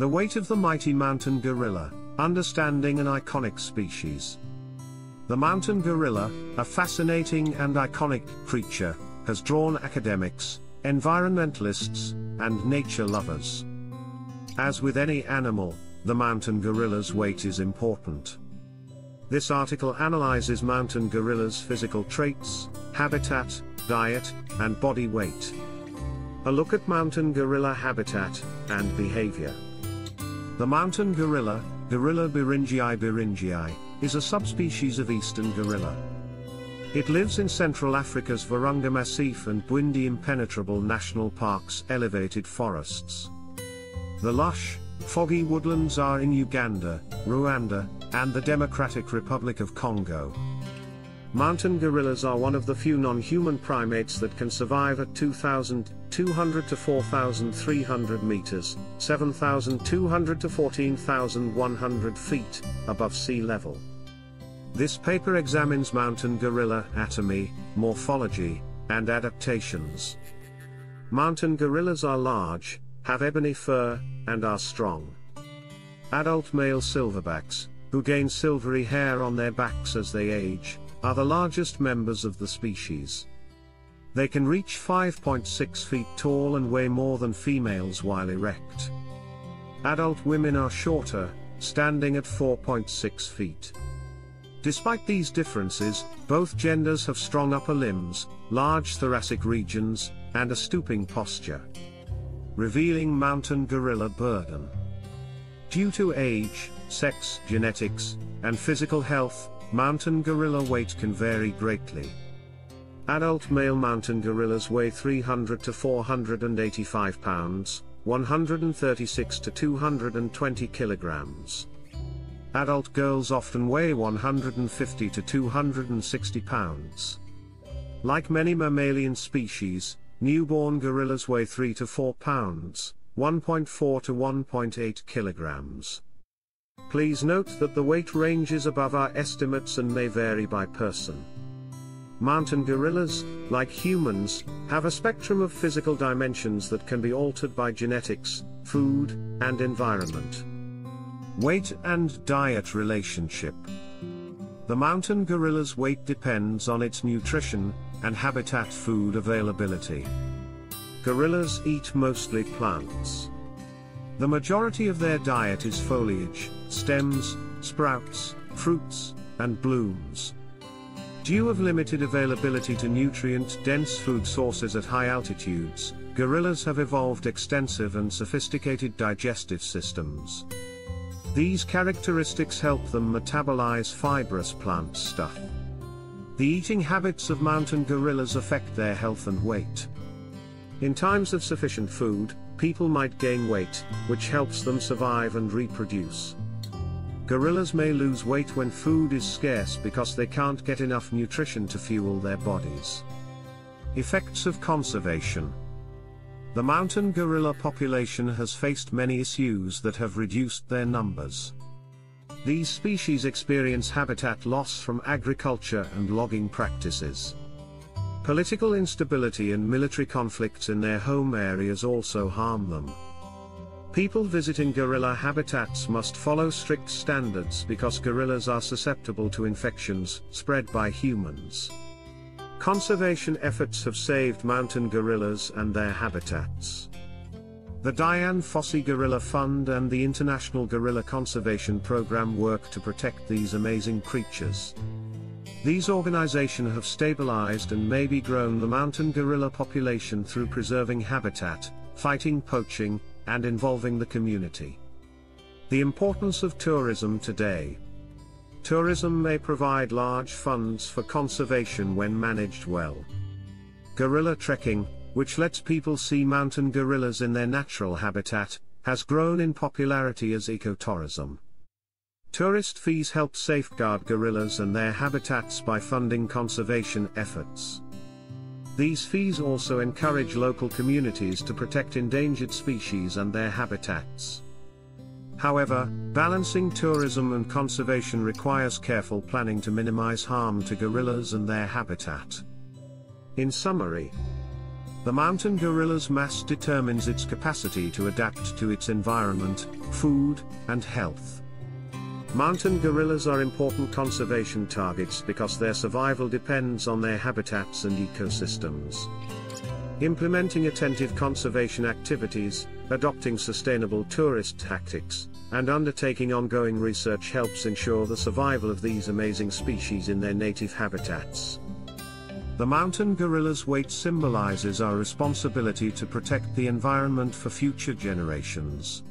The weight of the mighty mountain gorilla, understanding an iconic species. The mountain gorilla, a fascinating and iconic creature, has drawn academics, environmentalists, and nature lovers. As with any animal, the mountain gorilla's weight is important. This article analyzes mountain gorillas' physical traits, habitat, diet, and body weight. A look at mountain gorilla habitat and behavior. The mountain gorilla, Gorilla Bwindi, is a subspecies of eastern gorilla. It lives in Central Africa's Virunga Massif and Bwindi Impenetrable National Park's elevated forests. The lush, foggy woodlands are in Uganda, Rwanda, and the Democratic Republic of Congo. Mountain gorillas are one of the few non-human primates that can survive at 2,200 to 4,300 meters, 7,200 to 14,100 feet, above sea level. This paper examines mountain gorilla anatomy, morphology, and adaptations. Mountain gorillas are large, have ebony fur, and are strong. Adult male silverbacks, who gain silvery hair on their backs as they age, are the largest members of the species. They can reach 5.6 feet tall and weigh more than females while erect. Adult women are shorter, standing at 4.6 feet. Despite these differences, both genders have strong upper limbs, large thoracic regions, and a stooping posture. Revealing mountain gorilla burden. Due to age, sex, genetics, and physical health, mountain gorilla weight can vary greatly. Adult male mountain gorillas weigh 300 to 485 pounds, 136 to 220 kilograms. Adult girls often weigh 150 to 260 pounds. Like many mammalian species, newborn gorillas weigh 3 to 4 pounds, 1.4 to 1.8 kilograms. Please note that the weight range is above our estimates and may vary by person. Mountain gorillas, like humans, have a spectrum of physical dimensions that can be altered by genetics, food, and environment. Weight and diet relationship. The mountain gorilla's weight depends on its nutrition and habitat food availability. Gorillas eat mostly plants. The majority of their diet is foliage, stems, sprouts, fruits, and blooms. Due to limited availability to nutrient-dense food sources at high altitudes, gorillas have evolved extensive and sophisticated digestive systems. These characteristics help them metabolize fibrous plant stuff. The eating habits of mountain gorillas affect their health and weight. In times of sufficient food, people might gain weight, which helps them survive and reproduce. Gorillas may lose weight when food is scarce because they can't get enough nutrition to fuel their bodies. Effects of conservation. The mountain gorilla population has faced many issues that have reduced their numbers. These species experience habitat loss from agriculture and logging practices. Political instability and military conflicts in their home areas also harm them. People visiting gorilla habitats must follow strict standards because gorillas are susceptible to infections spread by humans. Conservation efforts have saved mountain gorillas and their habitats. The Dian Fossey Gorilla Fund and the International Gorilla Conservation Program work to protect these amazing creatures. These organizations have stabilized and maybe grown the mountain gorilla population through preserving habitat, fighting poaching, and involving the community. The importance of tourism today. Tourism may provide large funds for conservation when managed well. Gorilla trekking, which lets people see mountain gorillas in their natural habitat, has grown in popularity as ecotourism. Tourist fees help safeguard gorillas and their habitats by funding conservation efforts. These fees also encourage local communities to protect endangered species and their habitats. However, balancing tourism and conservation requires careful planning to minimize harm to gorillas and their habitat. In summary, The mountain gorilla's mass determines its capacity to adapt to its environment, food, and health. Mountain gorillas are important conservation targets because their survival depends on their habitats and ecosystems. Implementing attentive conservation activities, adopting sustainable tourist tactics, and undertaking ongoing research helps ensure the survival of these amazing species in their native habitats. The mountain gorilla's weight symbolizes our responsibility to protect the environment for future generations.